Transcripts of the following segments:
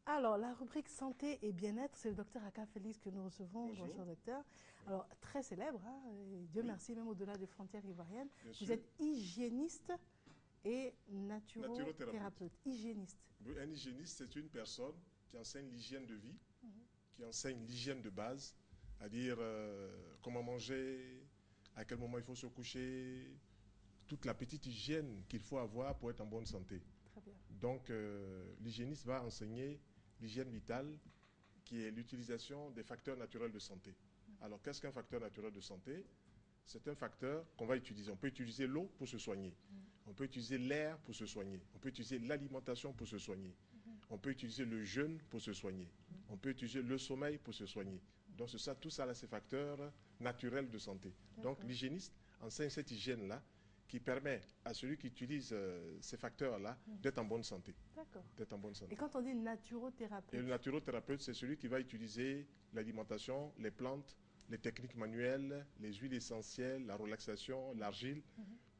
Alors, la rubrique santé et bien-être, c'est le docteur Aka Félix que nous recevons. Bonjour. Bonjour docteur. Alors, très célèbre, hein, et Dieu Oui. merci, même au-delà des frontières ivoiriennes. Bien Vous sûr. êtes hygiéniste et Naturothérapeute. naturothérapeute. Hygiéniste. Oui, un hygiéniste, c'est une personne qui enseigne l'hygiène de vie, qui enseigne l'hygiène de base, c'est-à-dire comment manger, à quel moment il faut se coucher, toute la petite hygiène qu'il faut avoir pour être en bonne santé. Très bien. Donc, l'hygiéniste va enseigner l'hygiène vitale, qui est l'utilisation des facteurs naturels de santé. Alors, qu'est-ce qu'un facteur naturel de santé? C'est un facteur qu'on va utiliser. On peut utiliser l'eau pour se soigner. On peut utiliser l'air pour se soigner. On peut utiliser l'alimentation pour se soigner. On peut utiliser le jeûne pour se soigner. On peut utiliser le sommeil pour se soigner. Donc, c'est ça, tout ça, là, c'est facteurs naturels de santé. Donc, l'hygiéniste enseigne cette hygiène-là qui permet à celui qui utilise ces facteurs-là d'être en bonne santé. D'accord. D'être en bonne Et santé. quand on dit Et naturothérapeute, le naturothérapeute, c'est celui qui va utiliser l'alimentation, les plantes, les techniques manuelles, les huiles essentielles, la relaxation, l'argile,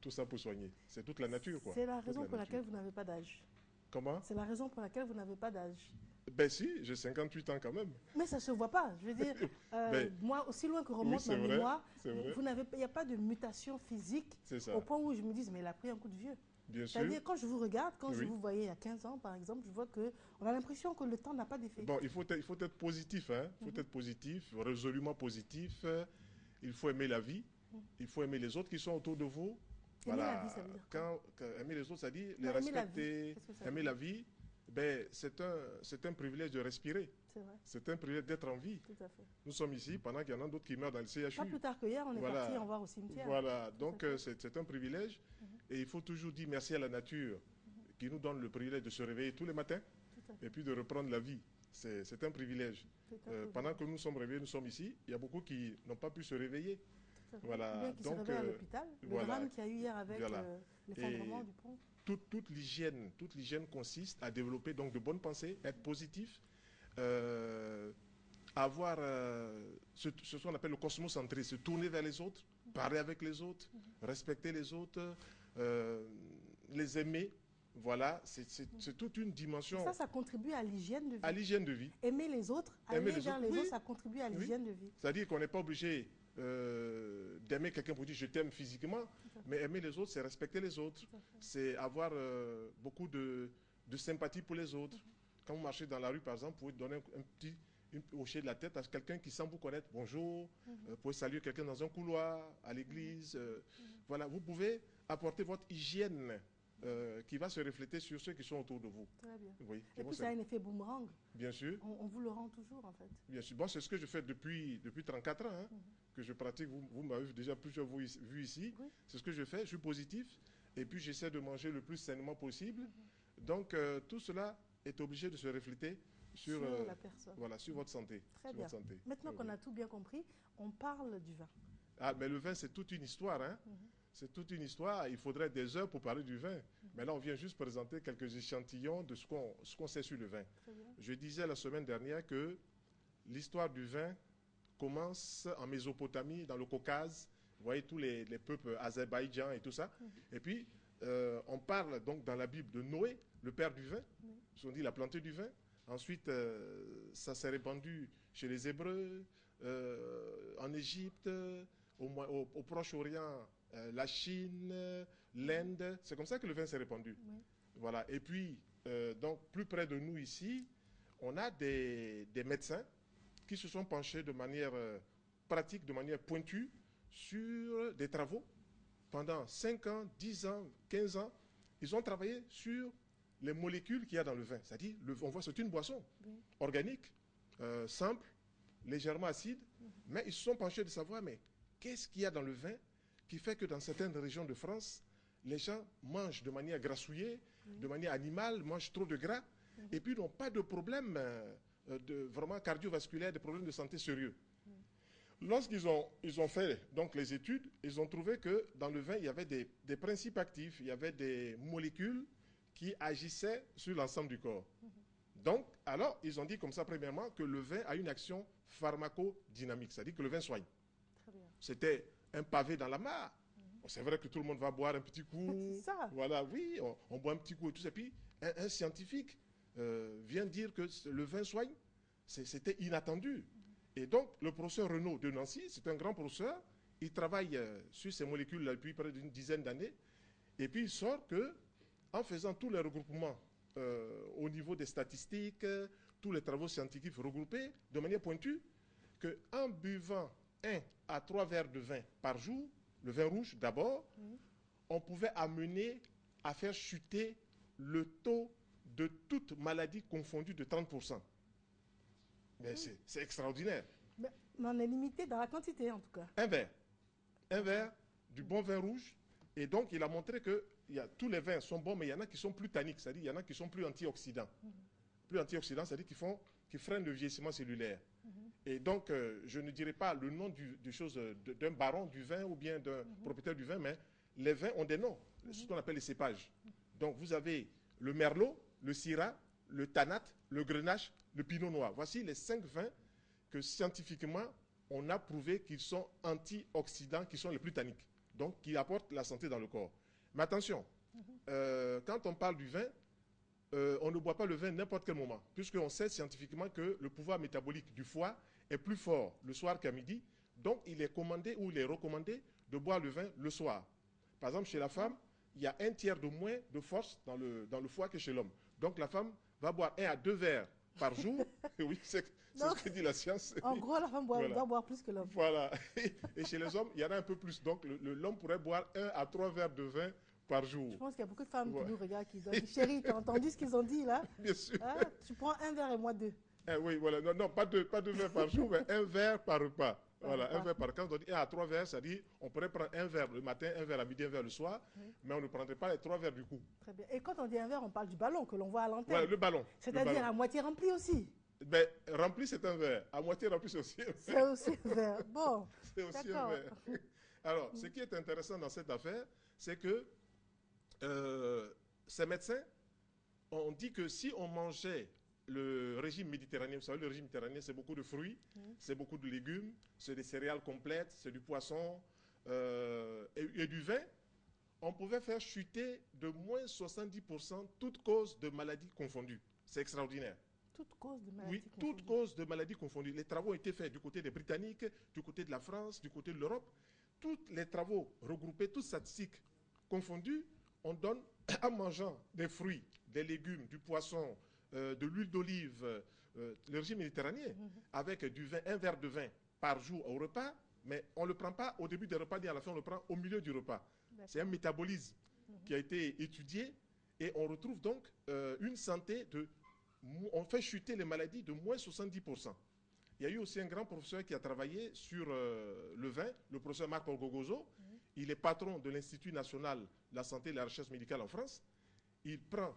tout ça pour soigner. C'est toute la nature, quoi. c'est la Toute raison la pour nature. laquelle vous n'avez pas d'âge. Comment? C'est la raison pour laquelle vous n'avez pas d'âge. Ben si, j'ai 58 ans quand même. Mais ça ne se voit pas. Je veux dire, Ben, moi, aussi loin que oui, remonte c'est ma vrai, mémoire, c'est vrai. il n'y a pas de mutation physique C'est ça. au point où je me dis, mais il a pris un coup de vieux. Bien sûr. C'est-à-dire, quand je vous regarde, quand je Oui. vous voyais il y a 15 ans, par exemple, je vois qu'on a l'impression que le temps n'a pas d'effet. Bon, il faut être positif, hein. Il faut être positif, résolument positif. Il faut aimer la vie. Il faut aimer les autres qui sont autour de vous. Aimer Voilà. la vie, ça veut dire quoi? Aimer les autres, ça dit les Non, aimer la vie. respecter. Qu'est-ce que ça veut Aimer dire? la vie, ben, c'est un privilège de respirer. C'est vrai, C'est un privilège d'être en vie. tout à fait. Nous sommes ici pendant qu'il y en a d'autres qui meurent dans le CHU. Pas plus tard que hier, on est Voilà. parti en voir au cimetière. Voilà, Tout donc à fait. c'est un privilège et il faut toujours dire merci à la nature qui nous donne le privilège de se réveiller tous les matins Tout à fait. et puis de reprendre la vie. C'est un privilège. C'est un privilège. Pendant que nous sommes réveillés, nous sommes ici, il y a beaucoup qui n'ont pas pu se réveiller. Tout à fait. Voilà, Ou bien qui se donc, réveille à l'hôpital. Le voilà. drame qu'il y a eu hier avec Voilà. l'effondrement Et du pont. Toute l'hygiène consiste à développer donc de bonnes pensées, être positif, avoir ce qu'on appelle le cosmocentrisme, se tourner vers les autres, parler avec les autres, respecter les autres, les aimer. Voilà, c'est toute une dimension Ça contribue à l'hygiène de vie. à l'hygiène de vie. Aimer les autres, Aimer aller les vers autres, les oui. autres, ça contribue à l'hygiène de vie. C'est-à-dire qu'on n'est pas obligé d'aimer quelqu'un pour dire je t'aime physiquement, mais aimer les autres, c'est respecter les autres, c'est avoir beaucoup de sympathie pour les autres. Quand vous marchez dans la rue, par exemple, vous pouvez donner un petit hocher de la tête à quelqu'un qui semble vous connaître. Bonjour, vous pouvez saluer quelqu'un dans un couloir, à l'église. Voilà, vous pouvez apporter votre hygiène qui va se refléter sur ceux qui sont autour de vous. Très bien. Oui, Et puis ça a un effet boomerang. bien sûr. On vous le rend toujours en fait. Bien sûr. Bon, c'est ce que je fais depuis 34 ans, hein, que je pratique. Vous m'avez déjà plusieurs fois vu ici. Oui. C'est ce que je fais. Je suis positif et puis j'essaie de manger le plus sainement possible. Donc, tout cela est obligé de se refléter sur la personne. voilà, sur votre santé. Très sur bien. votre santé. Maintenant Oui, qu'on oui. a tout bien compris, on parle du vin. Ah, mais le vin, c'est toute une histoire. Hein. C'est toute une histoire. Il faudrait des heures pour parler du vin. Mais là, on vient juste présenter quelques échantillons de ce qu'on sait sur le vin. Très bien. Je disais la semaine dernière que l'histoire du vin commence en Mésopotamie, dans le Caucase. Vous voyez tous les peuples azerbaïdjans et tout ça. Et puis, on parle donc dans la Bible de Noé, le père du vin. On dit il a planté du vin. Ensuite, ça s'est répandu chez les Hébreux, en Égypte, au Proche-Orient, la Chine, l'Inde. C'est comme ça que le vin s'est répandu. Oui. Voilà. Et puis, donc, plus près de nous ici, on a des médecins qui se sont penchés de manière pratique, de manière pointue, sur des travaux. Pendant 5 ans, 10 ans, 15 ans, ils ont travaillé sur les molécules qu'il y a dans le vin. C'est-à-dire, on voit c'est une boisson organique, simple, légèrement acide, mais ils se sont penchés de savoir, mais qu'est-ce qu'il y a dans le vin qui fait que dans certaines régions de France, les gens mangent de manière grassouillée, de manière animale, mangent trop de gras, et puis n'ont pas de problème vraiment cardiovasculaire, des problèmes de santé sérieux. Lorsqu'ils ont fait donc, les études, ils ont trouvé que dans le vin, il y avait des principes actifs, il y avait des molécules qui agissaient sur l'ensemble du corps. Donc, alors, ils ont dit comme ça, premièrement, que le vin a une action pharmacodynamique, c'est-à-dire que le vin soigne. Très bien. C'était un pavé dans la mare. Bon, c'est vrai que tout le monde va boire un petit coup. C'est ça. Voilà, oui, on boit un petit coup et tout ça. Et puis, un scientifique vient dire que le vin soigne, c'était inattendu. Et donc, le professeur Renaud de Nancy, c'est un grand professeur, il travaille sur ces molécules depuis près d'une dizaine d'années, et puis il sort que, en faisant tous les regroupements au niveau des statistiques, tous les travaux scientifiques regroupés de manière pointue, qu'en buvant 1 à 3 verres de vin par jour, le vin rouge d'abord, on pouvait amener à faire chuter le taux de toute maladie confondue de 30%. Mais c'est extraordinaire. Mais on est limité dans la quantité, en tout cas. Un verre du bon vin rouge. Et donc, il a montré que tous les vins sont bons, mais il y en a qui sont plus tanniques, c'est-à-dire il y en a qui sont plus antioxydants. Plus antioxydants, c'est-à-dire qui freinent le vieillissement cellulaire. Et donc, je ne dirais pas le nom d'un baron du vin ou bien d'un propriétaire du vin, mais les vins ont des noms, ce qu'on appelle les cépages. Donc, vous avez le merlot, le syrah, le tanat, le grenache, le pinot noir. Voici les 5 vins que scientifiquement, on a prouvé qu'ils sont antioxydants, qui sont les plus tanniques, donc qui apportent la santé dans le corps. Mais attention, quand on parle du vin, on ne boit pas le vin n'importe quel moment, puisqu'on sait scientifiquement que le pouvoir métabolique du foie est plus fort le soir qu'à midi. Donc, il est commandé ou il est recommandé de boire le vin le soir. Par exemple, chez la femme, il y a 1/3 de moins de force dans le foie que chez l'homme. Donc, la femme va boire 1 à 2 verres par jour. Oui, c'est ce que dit la science. En gros, la femme doit boire plus que l'homme. Voilà. Et chez les hommes, il y en a un peu plus. Donc, l'homme pourrait boire 1 à 3 verres de vin par jour. Je pense qu'il y a beaucoup de femmes qui nous regardent, qui disent, chérie, tu as entendu ce qu'ils ont dit là? Bien sûr. Ah, tu prends 1 verre et moi 2. Oui, voilà. Non, pas deux verres par jour, mais 1 verre par repas. Voilà, 1 verre par quand on dit 1 à 3 verres, ça dit on pourrait prendre 1 verre le matin, 1 verre à midi, 1 verre le soir, mais on ne prendrait pas les 3 verres du coup. Très bien. Et quand on dit 1 verre, on parle du ballon que l'on voit à l'antenne. Voilà, le ballon. C'est-à-dire à moitié rempli aussi. Ben, rempli, c'est un verre. À moitié rempli, c'est aussi un verre. C'est aussi un verre. Bon. C'est aussi un verre. Alors, ce qui est intéressant dans cette affaire, c'est que ces médecins ont dit que si on mangeait le régime méditerranéen, vous savez, le régime méditerranéen, c'est beaucoup de fruits, c'est beaucoup de légumes, c'est des céréales complètes, c'est du poisson et du vin, on pouvait faire chuter de moins 70% toute cause de maladie confondue. C'est extraordinaire. Toute cause de maladie confondue. Oui, toute cause de maladie confondue. Les travaux ont été faits du côté des Britanniques, du côté de la France, du côté de l'Europe. Tous les travaux regroupés, toutes statistiques confondues, on donne en mangeant des fruits, des légumes, du poisson, de l'huile d'olive, le régime méditerranéen, avec du vin, 1 verre de vin par jour au repas, mais on ne le prend pas au début du repas ni à la fin, on le prend au milieu du repas. C'est un métabolisme qui a été étudié et on retrouve donc une santé on fait chuter les maladies de moins 70%. Il y a eu aussi un grand professeur qui a travaillé sur le vin, le professeur Marc Orgogozo. Il est patron de l'Institut national de la santé et de la recherche médicale en France. Il prend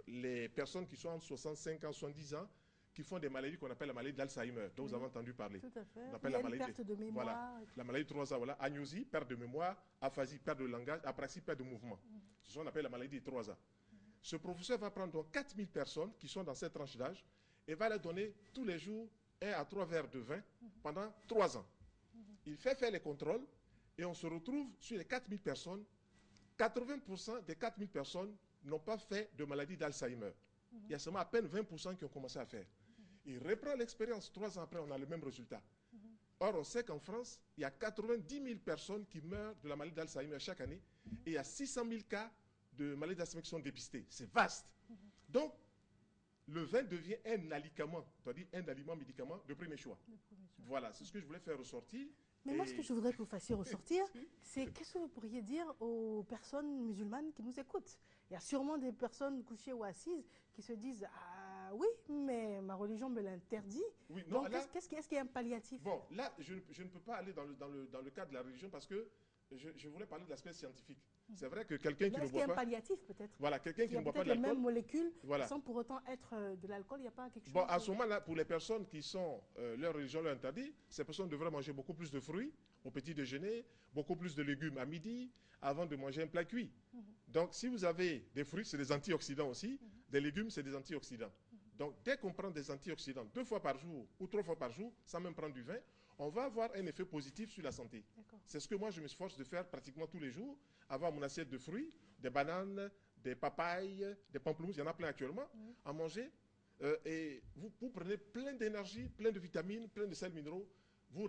les personnes qui sont entre 65 ans, 70 ans, qui font des maladies qu'on appelle la maladie d'Alzheimer, dont vous avez entendu parler. Tout à fait. On appelle la maladie perte de mémoire. Voilà, la maladie de 3 ans, voilà. Agnosie, perte de mémoire, aphasie, perte de langage, apraxie, perte de mouvement. C'est ce qu'on appelle la maladie de 3 ans. Ce professeur va prendre donc 4000 personnes qui sont dans cette tranche d'âge et va leur donner tous les jours 1 à 3 verres de vin pendant 3 ans. Il fait faire les contrôles et on se retrouve sur les 4000 personnes, 80% des 4000 personnes n'ont pas fait de maladie d'Alzheimer. Il y a seulement à peine 20% qui ont commencé à faire. Il reprend l'expérience, 3 ans après, on a le même résultat. Or, on sait qu'en France, il y a 90 000 personnes qui meurent de la maladie d'Alzheimer chaque année et il y a 600 000 cas de maladies d'Alzheimer qui sont dépistés. C'est vaste. Donc, le vin devient un aliment, c'est-à-dire un aliment-médicament de premier choix. Voilà, c'est ce que je voulais faire ressortir. Mais moi, ce que je voudrais que vous fassiez ressortir, c'est qu'est-ce que vous pourriez dire aux personnes musulmanes qui nous écoutent? Il y a sûrement des personnes couchées ou assises qui se disent « Ah oui, mais ma religion me l'interdit. » Oui, non, donc, est-ce qu'il y a un palliatif? Bon, là, je ne peux pas aller dans le cadre de la religion parce que je voulais parler de l'aspect scientifique. C'est vrai que quelqu'un qui ne boit pas... Est-ce qu'il y a un palliatif peut-être? Voilà, quelqu'un qui ne boit pas d'alcool. d'alcool. Les mêmes molécules, voilà. Sans pour autant être de l'alcool, il n'y a pas quelque chose... Bon, à ce moment-là, pour les personnes qui sont... leur religion leur interdit, ces personnes devraient manger beaucoup plus de fruits au petit déjeuner, beaucoup plus de légumes à midi, avant de manger un plat cuit. Donc, si vous avez des fruits, c'est des antioxydants aussi. Des légumes, c'est des antioxydants. Donc, dès qu'on prend des antioxydants 2 fois par jour ou 3 fois par jour, sans même prendre du vin, on va avoir un effet positif sur la santé. C'est ce que moi, je me force de faire pratiquement tous les jours, avoir mon assiette de fruits, des bananes, des papayes, des pamplemousses, il y en a plein actuellement, à manger. Et vous prenez plein d'énergie, plein de vitamines, plein de sels minéraux, vous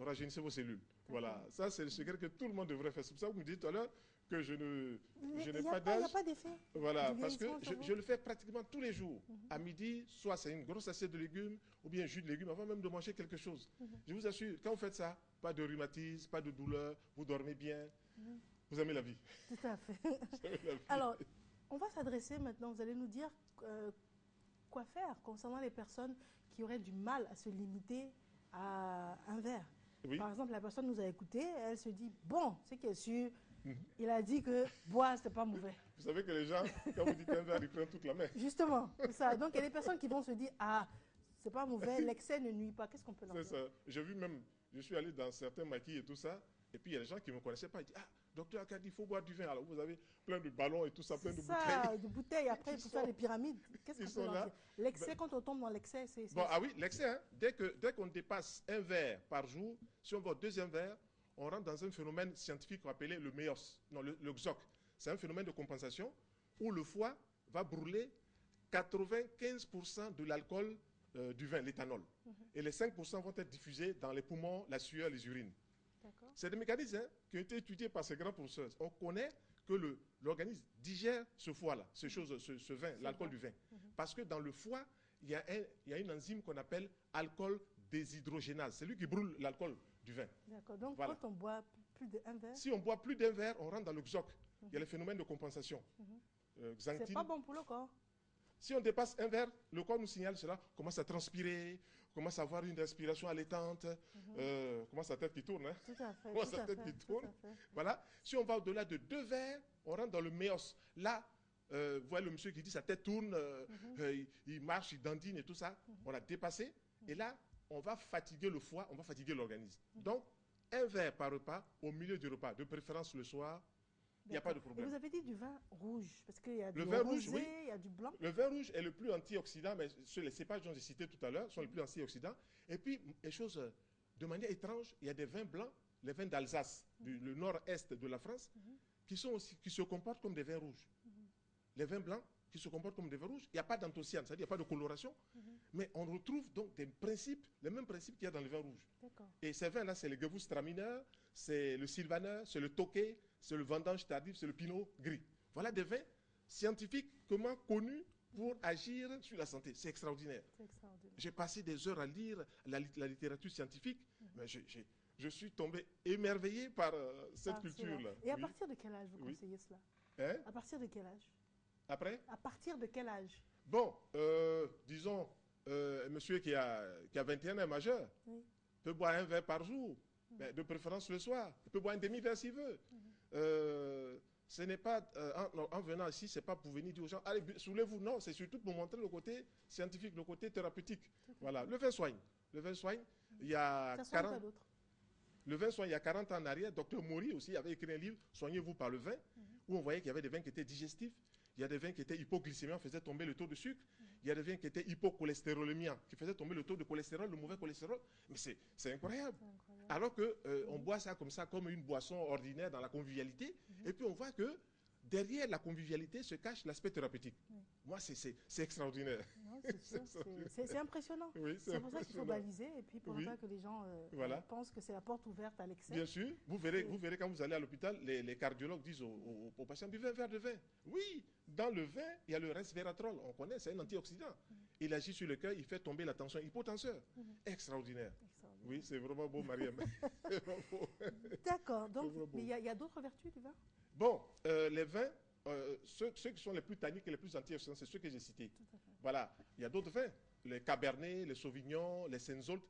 rajeunissez vos cellules. Voilà, ça c'est le secret que tout le monde devrait faire. C'est pour ça que vous me dites tout à l'heure que je n'ai pas d'âge. Il n'y a pas d'effet. Voilà, parce que je le fais pratiquement tous les jours. À midi, soit c'est une grosse assiette de légumes ou bien un jus de légumes avant même de manger quelque chose. Je vous assure, quand vous faites ça, pas de rhumatisme, pas de douleur, vous dormez bien, vous aimez la vie. Tout à fait. Alors, on va s'adresser maintenant, vous allez nous dire quoi faire concernant les personnes qui auraient du mal à se limiter à un verre. Oui. Par exemple, la personne nous a écouté, elle se dit, bon, c'est qui est sûr, il a dit que boire, c'est pas mauvais. Vous savez que les gens, quand vous dites un verre, ils prennent toute la main. Justement, c'est ça. Donc, il y a des personnes qui vont se dire, ah, c'est pas mauvais, l'excès ne nuit pas. Qu'est-ce qu'on peut leur dire? C'est ça. J'ai vu même, je suis allé dans certains maquis et tout ça, et puis il y a des gens qui ne me connaissaient pas. Ils disent, ah, docteur Akadi, il faut boire du vin. Alors vous avez plein de ballons et tout ça, plein de bouteilles. De bouteilles, après, pour faire des pyramides. Qu'est-ce qu'on peut leur dire? L'excès, Ben, quand on tombe dans l'excès, c'est... Bon, ah oui, l'excès, hein. Dès qu'on dépasse un verre par jour, si on va au deuxième verre, on rentre dans un phénomène scientifique appelé le MEOS, non, le XOC. C'est un phénomène de compensation où le foie va brûler 95% de l'alcool du vin, l'éthanol. Et les 5% vont être diffusés dans les poumons, la sueur, les urines. C'est des mécanismes qui ont été étudiés par ces grands professeurs. On connaît que l'organisme digère ce foie-là, ce vin, l'alcool du vin. Parce que dans le foie, il y a une enzyme qu'on appelle alcool déshydrogénase. C'est lui qui brûle l'alcool du vin. D'accord. Donc, voilà. Quand on boit plus d'un verre... Si on boit plus d'un verre, on rentre dans le XOC. Il y a le phénomène de compensation. C'est pas bon pour le corps. Si on dépasse un verre, le corps nous signale cela, commence à transpirer, commence à avoir une respiration allaitante, commence sa tête qui tourne. Hein? Tout à fait. Commence sa tête qui tourne. Voilà. Si on va au-delà de 2 verres, on rentre dans le méos. Là, vous voyez le monsieur qui dit sa tête tourne, il marche, il dandine et tout ça. On a dépassé. Et là, on va fatiguer le foie, on va fatiguer l'organisme. Donc, un verre par repas, au milieu du repas, de préférence le soir, il n'y a pas de problème. Et vous avez dit du vin rouge, parce qu'il y a du rosé, oui. Il y a du blanc. Le vin rouge est le plus antioxydant, mais les cépages dont j'ai cité tout à l'heure sont les plus antioxydants. Et puis, les choses, de manière étrange, il y a des vins blancs, les vins d'Alsace, le nord-est de la France, qui se comportent comme des vins rouges. Les vins blancs qui se comportent comme des vins rouges, il n'y a pas d'anthocyane, c'est-à-dire qu'il n'y a pas de coloration, mais on retrouve donc des principes, les mêmes principes qu'il y a dans le vin rouge. Et ces vins-là, c'est le Gewürztraminer, c'est le Sylvaner, c'est le Tokay, c'est le Vendange tardif, c'est le Pinot gris. Voilà des vins scientifiquement connus pour agir sur la santé. C'est extraordinaire. J'ai passé des heures à lire la littérature scientifique, mais je suis tombé émerveillé par cette culture-là. Et à partir de quel âge vous conseillez cela? Hein? À partir de quel âge? Après? À partir de quel âge? Bon, disons, un monsieur qui a 21 ans majeur peut boire un verre par jour, mais de préférence le soir. Il peut boire un demi-verre s'il veut. Ce n'est pas, en venant ici, ce n'est pas pour venir dire aux gens, allez, soulevez-vous. Non, c'est surtout pour montrer le côté scientifique, le côté thérapeutique. Voilà, le vin soigne. Le vin soigne. Il y a 40... Le vin soigne, il y a 40 ans en arrière, docteur Maury aussi avait écrit un livre, Soignez-vous par le vin, où on voyait qu'il y avait des vins qui étaient digestifs, il y a des vins qui étaient hypoglycémiants, faisaient tomber le taux de sucre, il y a des vins qui étaient hypocholestérolémiants, qui faisaient tomber le taux de cholestérol, le mauvais cholestérol. Mais c'est incroyable. Alors qu'on boit ça comme une boisson ordinaire dans la convivialité, et puis on voit que derrière la convivialité se cache l'aspect thérapeutique. Moi, c'est extraordinaire. C'est impressionnant. Oui, c'est pour ça qu'il faut baliser et puis pour ne pas que les gens pensent que c'est la porte ouverte à l'excès. Bien sûr. Vous verrez quand vous allez à l'hôpital, les cardiologues disent aux patients, buvez un verre de vin. Oui, dans le vin, il y a le resveratrol. On connaît, c'est un antioxydant. Il agit sur le cœur, il fait tomber la tension hypotenseur. Extraordinaire. Oui, c'est vraiment beau, Mariam. D'accord. Donc, mais il y a d'autres vertus du vin? Bon, les vins, ceux qui sont les plus tanniques et les plus antioxydants, c'est ceux que j'ai cités. Voilà. Il y a d'autres vins, les Cabernet, les Sauvignon, les Senzolt.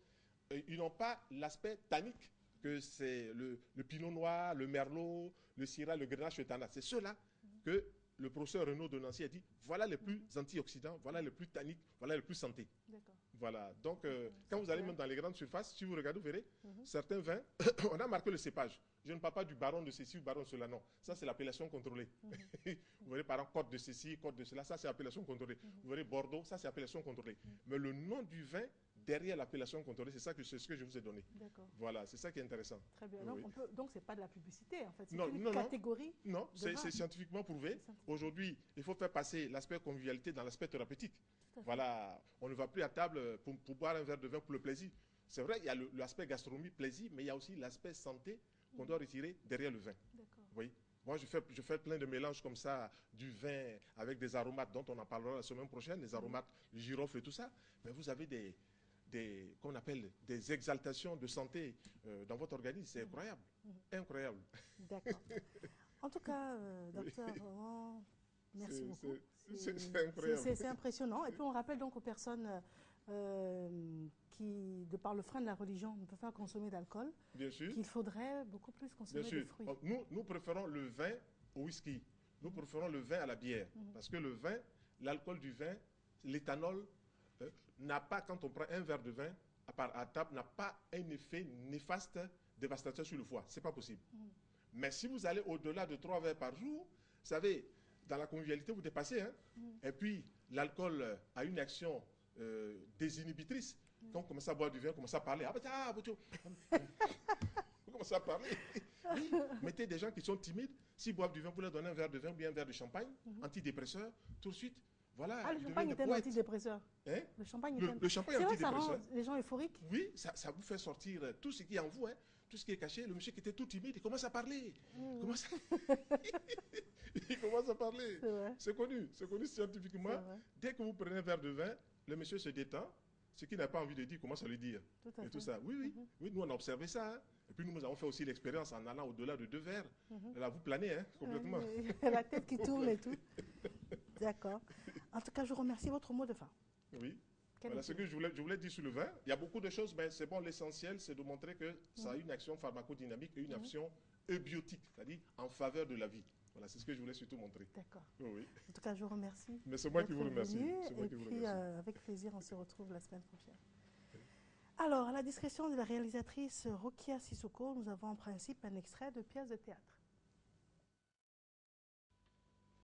Ils n'ont pas l'aspect tannique que c'est le Pinot Noir, le Merlot, le Syrah, le Grenache, le Tanat. C'est ceux-là que le professeur Renaud de Nancy a dit, voilà les plus antioxydants, voilà les plus tanniques, voilà les plus santé. Voilà. Donc, quand vous allez même dans les grandes surfaces, si vous regardez, vous verrez, certains vins, on a marqué le cépage. Je ne parle pas du baron de ceci ou baron de cela, non. Ça, c'est l'appellation contrôlée. Vous verrez, par exemple, côte de ceci, côte de cela, ça, c'est appellation contrôlée. Vous verrez, Bordeaux, ça, c'est appellation contrôlée. Mais le nom du vin derrière l'appellation contrôlée, c'est ce que je vous ai donné. D'accord. Voilà, c'est ça qui est intéressant. Très bien. Oui. Donc, c'est pas de la publicité, en fait. C'est Non, une non, non. catégorie. Non, de c'est vin. scientifiquement prouvé. Aujourd'hui, il faut faire passer l'aspect convivialité dans l'aspect thérapeutique. Tout à fait. Voilà, on ne va plus à table pour boire un verre de vin pour le plaisir. C'est vrai, il y a l'aspect gastronomie, plaisir, mais il y a aussi l'aspect santé qu'on doit retirer derrière le vin. D'accord. Oui. Moi, je fais plein de mélanges comme ça, du vin avec des aromates dont on en parlera la semaine prochaine, les aromates, le girofle et tout ça. Mais vous avez qu'on appelle des exaltations de santé dans votre organisme. C'est incroyable. Incroyable. D'accord. En tout cas, docteur, vraiment, merci beaucoup. C'est incroyable. C'est impressionnant. Et puis, on rappelle donc aux personnes qui, de par le frein de la religion, ne peuvent pas consommer d'alcool, Bien sûr. qu'il faudrait beaucoup plus consommer Bien sûr. de fruits. Nous préférons le vin au whisky. Nous préférons le vin à la bière. Parce que le vin, l'alcool du vin, l'éthanol, n'a pas, quand on prend un verre de vin à table, n'a pas un effet néfaste, dévastateur sur le foie. Ce n'est pas possible. Mais si vous allez au-delà de 3 verres par jour, vous savez, dans la convivialité, vous dépassez. Hein? Et puis, l'alcool a une action désinhibitrice. Quand on commence à boire du vin, on commence à parler. Vous commencez à parler. Oui, mettez des gens qui sont timides. S'ils boivent du vin, vous leur donnez un verre de vin ou bien un verre de champagne, antidépresseur, tout de suite. Voilà, Ah, le champagne est un antidépresseur. Hein? Le champagne Le champagne est vrai, ça rend antidépresseur. les gens euphoriques. Oui, ça vous fait sortir tout ce qui est en vous, hein, tout ce qui est caché. Le monsieur qui était tout timide, il commence à parler. Il commence à parler. C'est connu scientifiquement. Dès que vous prenez un verre de vin, le monsieur se détend. Ce qu'il n'a pas envie de dire, commence à le dire. Tout ça. Oui, nous on a observé ça. Hein. Et puis nous avons fait aussi l'expérience en allant au-delà de 2 verres. Là, vous planez hein, complètement. La tête qui tourne et tout. D'accord. En tout cas, je vous remercie. Votre mot de fin. Oui. Voilà ce que je voulais dire sur le vin. Il y a beaucoup de choses, mais c'est bon, l'essentiel, c'est de montrer que ça a une action pharmacodynamique et une action eubiotique, c'est-à-dire en faveur de la vie. Voilà, c'est ce que je voulais surtout montrer. D'accord. Oui. En tout cas, je vous remercie. Mais c'est moi qui vous remercie. Et puis, avec plaisir, on se retrouve la semaine prochaine. Alors, à la discrétion de la réalisatrice Rokia Sissoko, nous avons en principe un extrait de pièce de théâtre.